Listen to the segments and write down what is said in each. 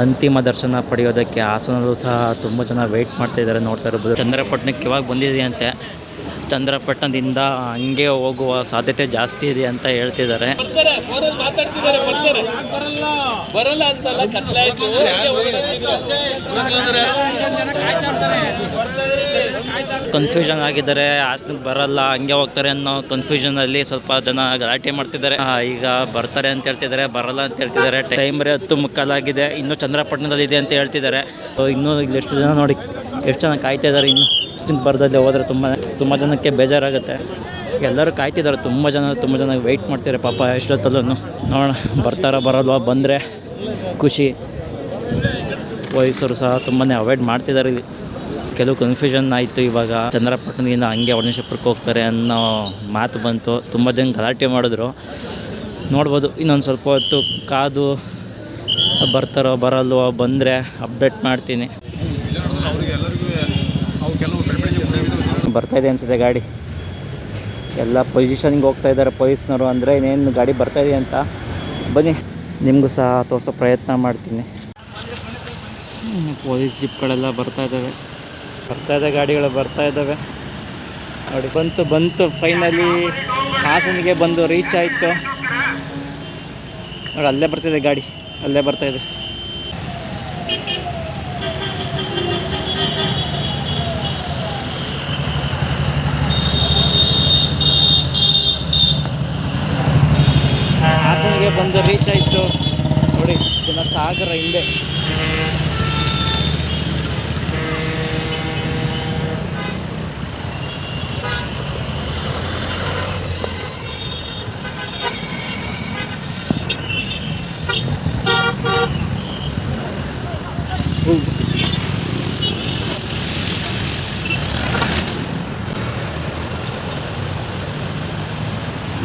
ಅಂತಿಮ ದರ್ಶನ ಪಡೆಯೋದಕ್ಕೆ ಹಾಸನಲ್ಲೂ ಸಹ ತುಂಬ ಜನ ವೆಯ್ಟ್ ಮಾಡ್ತಾ ಇದ್ದಾರೆ. ನೋಡ್ತಾ ಇರ್ಬೋದು. ಚನ್ನರಾಯಪಟ್ಟಣಕ್ಕೆ ಇವಾಗ ಬಂದಿದೆಯಂತೆ. ಚನ್ನರಾಯಪಟ್ಟಣದಿಂದ ಹಂಗೆ ಹೋಗುವ ಸಾಧ್ಯತೆ ಜಾಸ್ತಿ ಇದೆ ಅಂತ ಹೇಳ್ತಿದ್ದಾರೆ. ಕನ್ಫ್ಯೂಷನ್ ಆಗಿದ್ದಾರೆ. ಹಾಸನಕ್ಕೆ ಬರಲ್ಲ, ಹಂಗೆ ಹೋಗ್ತಾರೆ ಅನ್ನೋ ಕನ್ಫ್ಯೂಷನಲ್ಲಿ ಸ್ವಲ್ಪ ಜನ ಗಲಾಟೆ ಮಾಡ್ತಿದ್ದಾರೆ. ಈಗ ಬರ್ತಾರೆ ಅಂತ ಹೇಳ್ತಿದ್ದಾರೆ, ಬರಲ್ಲ ಅಂತ ಹೇಳ್ತಿದ್ದಾರೆ. ಟೈಮ್ ಬರೀ 10:15 ಇನ್ನೂ ಚನ್ನರಾಯಪಟ್ಟಣದಲ್ಲಿ ಇದೆ ಅಂತ ಹೇಳ್ತಿದ್ದಾರೆ. ಇನ್ನೂ ಇಲ್ಲಿ ಎಷ್ಟು ಜನ ನೋಡಿ, ಎಷ್ಟು ಜನ ಕಾಯ್ತಾ ಇದ್ದಾರೆ. ಇನ್ನು ಬರ್ದಲ್ಲಿ ಹೋದರೆ ತುಂಬ ಜನಕ್ಕೆ ಬೇಜಾರಾಗುತ್ತೆ. ಎಲ್ಲರೂ ಕಾಯ್ತಿದ್ದಾರೆ. ತುಂಬ ಜನ ವೆಯ್ಟ್ ಮಾಡ್ತಾರೆ ಪಾಪ ಎಷ್ಟೊತ್ತಲ್ಲೂ. ನೋಡೋಣ ಬರ್ತಾರ ಬರಲ್ವಾ. ಬಂದರೆ ಖುಷಿ. ವಯಸ್ಸರು ಸಹ ತುಂಬಾ ಅವಾಯ್ಡ್ ಮಾಡ್ತಿದ್ದಾರೆ. ಇಲ್ಲಿ ಕೆಲವು ಕನ್ಫ್ಯೂಷನ್ ಆಯಿತು. ಇವಾಗ ಚನ್ನರಾಯಪಟ್ಟಣದಿಂದ ಹಂಗೆ ಹೊಳೆನರಸೀಪುರಕ್ಕೆ ಹೋಗ್ತಾರೆ ಅನ್ನೋ ಮಾತು ಬಂತು. ತುಂಬ ಜನ ಗಲಾಟೆ ಮಾಡಿದ್ರು. ನೋಡ್ಬೋದು ಇನ್ನೊಂದು ಸ್ವಲ್ಪ ಹೊತ್ತು ಕಾದು ಬರ್ತಾರೋ ಬರಲ್ವೋ. ಬಂದರೆ ಅಪ್ಡೇಟ್ ಮಾಡ್ತೀನಿ. ಬರ್ತಾಯಿದೆ ಅನಿಸುತ್ತೆ ಗಾಡಿ. ಎಲ್ಲ ಪೊಸಿಷನಿಗೆ ಹೋಗ್ತಾ ಇದ್ದಾರೆ ಪೊಲೀಸ್ನವರು. ಅಂದರೆ ಇನ್ನೇನು ಗಾಡಿ ಬರ್ತಾಯಿದೆ ಅಂತ. ಬನ್ನಿ ನಿಮಗೂ ಸಹ ತೋರಿಸೋ ಪ್ರಯತ್ನ ಮಾಡ್ತೀನಿ. ಪೊಲೀಸ್ ಜೀಪ್ಗಳೆಲ್ಲ ಬರ್ತಾಯಿದ್ದಾವೆ. ಗಾಡಿಗಳು ಬರ್ತಾ ಇದ್ದಾವೆ ನೋಡಿ. ಬಂತು ಫೈನಲಿ ಹಾಸನಿಗೆ ಬಂದು ರೀಚ್ ಆಯಿತು ನೋಡಿ. ಅಲ್ಲೇ ಬರ್ತಿದೆ ಗಾಡಿ, ಅಲ್ಲೇ ಬರ್ತಾಯಿದೆ. ಹಾಸನಿಗೆ ಬಂದು ರೀಚ್ ಆಯಿತು ನೋಡಿ. ಜನಸಾಗರ ಹಿಂದೆ.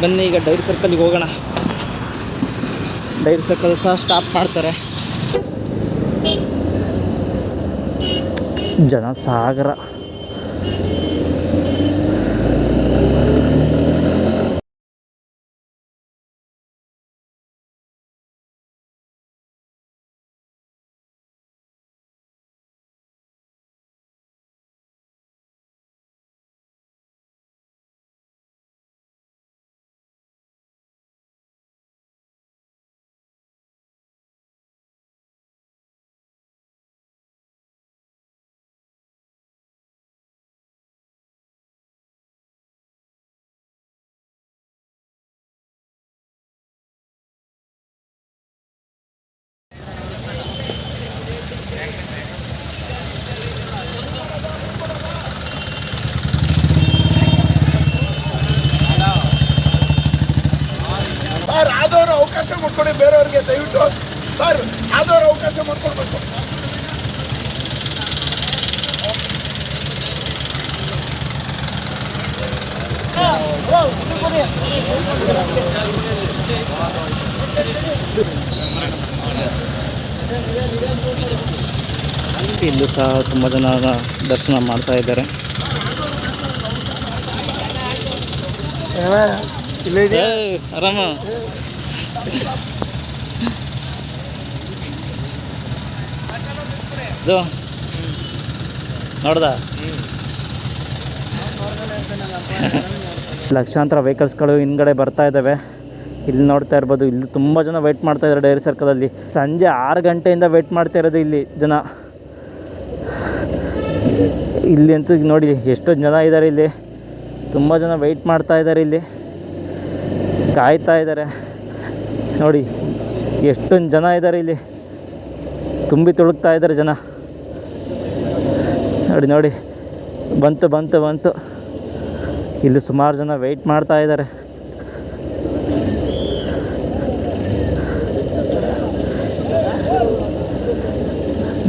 ಬನ್ನಿ ಈಗ ಡೈರಿ ಸರ್ಕಲ್ಗೆ ಹೋಗೋಣ. ಡೈರಿ ಸರ್ಕಲ್ ಸಹ ಸ್ಟಾಪ್ ಮಾಡ್ತಾರೆ. ಜನಸಾಗರ. ಆದವರು ಅವಕಾಶ ಮಾಡ್ಕೊಡಿ ಬೇರೆಯವ್ರಿಗೆ. ದಯವಿಟ್ಟು ಸರ್ ಆದವರು ಅವಕಾಶ ಮಾಡ್ಕೊಡ್ಬೇಕು. ಇಲ್ಲೂ ಸಹ ತುಂಬ ಜನ ದರ್ಶನ ಮಾಡ್ತಾ ಇದ್ದಾರೆ. ಆರಾಮ ಇದು ನೋಡ್ದ. ಲಕ್ಷಾಂತರ ವೆಹಿಕಲ್ಸ್ಗಳು ಹಿಂದ್ಗಡೆ ಬರ್ತಾ ಇದ್ದಾವೆ. ಇಲ್ಲಿ ನೋಡ್ತಾ ಇರ್ಬೋದು. ಇಲ್ಲಿ ತುಂಬ ಜನ ವೆಯ್ಟ್ ಮಾಡ್ತಾ ಇದ್ದಾರೆ ಡೈರಿ ಸರ್ಕಲಲ್ಲಿ. ಸಂಜೆ 6 ಗಂಟೆಯಿಂದ ವೆಯ್ಟ್ ಮಾಡ್ತಾ ಇರೋದು ಇಲ್ಲಿ ಜನ. ಇಲ್ಲಿ ಅಂತೂ ನೋಡಿ ಎಷ್ಟೋ ಜನ ಇದ್ದಾರೆ. ಇಲ್ಲಿ ತುಂಬ ಜನ ವೆಯ್ಟ್ ಮಾಡ್ತಾ ಇದ್ದಾರೆ. ಇಲ್ಲಿ ಕಾಯ್ತಾ ಇದ್ದಾರೆ ನೋಡಿ. ಎಷ್ಟೊಂದು ಜನ ಇದ್ದಾರೆ ಇಲ್ಲಿ. ತುಂಬಿ ತುಳುಕ್ತಾ ಇದ್ದಾರೆ ಜನ ನೋಡಿ. ಬಂತು. ಇಲ್ಲಿ ಸುಮಾರು ಜನ ವೆಯ್ಟ್ ಮಾಡ್ತಾ ಇದ್ದಾರೆ.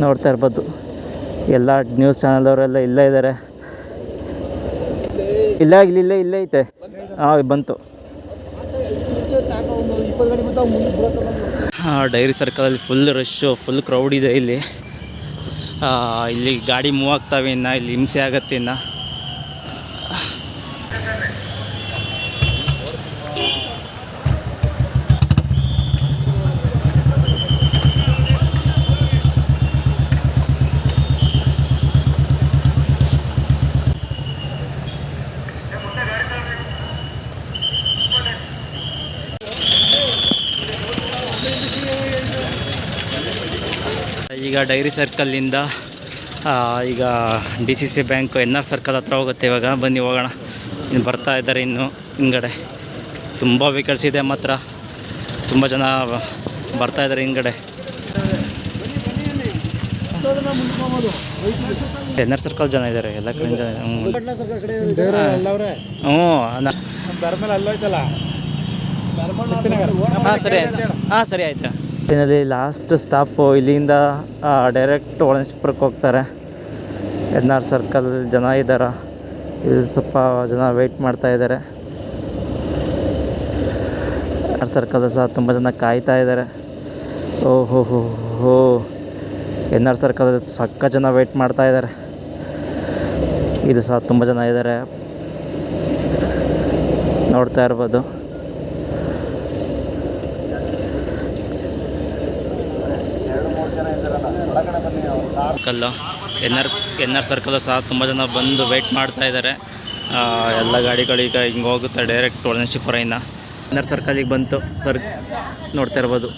ನೋಡ್ತಾ ಇರ್ಬೋದು. ಎಲ್ಲ ನ್ಯೂಸ್ ಚಾನಲ್ ಅವರೆಲ್ಲ ಇಲ್ಲೇ ಇದ್ದಾರೆ. ಇಲ್ಲೇ ಐತೆ. ಬಂತು. ಡೈರಿ ಸರ್ಕಲಲ್ಲಿ ಫುಲ್ ರಶ್ಶು, ಫುಲ್ ಕ್ರೌಡ್ ಇದೆ ಇಲ್ಲಿ. ಇಲ್ಲಿ ಗಾಡಿ ಮೂವ್ ಆಗ್ತಾವೆ. ಇನ್ನು ಇಲ್ಲಿ ಹಿಂಸೆ ಆಗತ್ತೆ. ಇನ್ನು ಈಗ ಡೈರಿ ಸರ್ಕಲ್ಲಿಂದ ಈಗ DCC ಬ್ಯಾಂಕು NR ಸರ್ಕಲ್ ಹತ್ರ ಹೋಗುತ್ತೆ. ಇವಾಗ ಬನ್ನಿ ಹೋಗೋಣ. ಇನ್ನು ಬರ್ತಾ ಇದ್ದಾರೆ ಇನ್ನು ಹಿಂಗಡೆ. ತುಂಬ ವೆಹಿಕಲ್ಸ್ ಇದೆ ಮಾತ್ರ, ತುಂಬ ಜನ ಬರ್ತಾ ಇದ್ದಾರೆ ಹಿಂಗಡೆ. NR ಸರ್ಕಲ್ ಜನ ಇದ್ದಾರೆ, ಎಲ್ಲ ಕಡೆ ಜನ. ಹಾಂ ಸರಿ ಆಯಿತು. ಟ್ರೈನಲ್ಲಿ ಲಾಸ್ಟ್ ಸ್ಟಾಪು ಇಲ್ಲಿಂದ ಡೈರೆಕ್ಟ್ ಒಳನೇಶ್ವರಕ್ಕೆ ಹೋಗ್ತಾರೆ. NR ಸರ್ಕಲ್ ಜನ ಇದ್ದಾರೆ, ಇಲ್ಲಿ ಸ್ವಲ್ಪ ಜನ ವೆಯ್ಟ್ ಮಾಡ್ತಾ ಇದ್ದಾರೆ. NR ಸರ್ಕಲ್ ಸಹ ತುಂಬ ಜನ ಕಾಯ್ತಾ ಇದ್ದಾರೆ. ಓಹೋ NR ಸರ್ಕಲ್ ಸಕ್ಕ ಜನ ವೆಯ್ಟ್ ಮಾಡ್ತಾ ಇದ್ದಾರೆ. ಇದು ಸಹ ತುಂಬ ಜನ ಇದ್ದಾರೆ, ನೋಡ್ತಾ ಇರ್ಬೋದು. ಸರ್ಕಲ್ಲು NR ಸರ್ಕಲ್ಲು ಸಹ ತುಂಬ ಜನ ಬಂದು ವೆಯ್ಟ್ ಮಾಡ್ತಾ ಇದ್ದಾರೆ. ಎಲ್ಲ ಗಾಡಿಗಳೀಗ ಹಿಂಗೆ ಹೋಗುತ್ತೆ ಡೈರೆಕ್ಟ್ ಒಳನೇಶ್ವರದಿಂದ. NR ಸರ್ಕಲಿಗೆ ಬಂತು ನೋಡ್ತಾ ಇರ್ಬೋದು.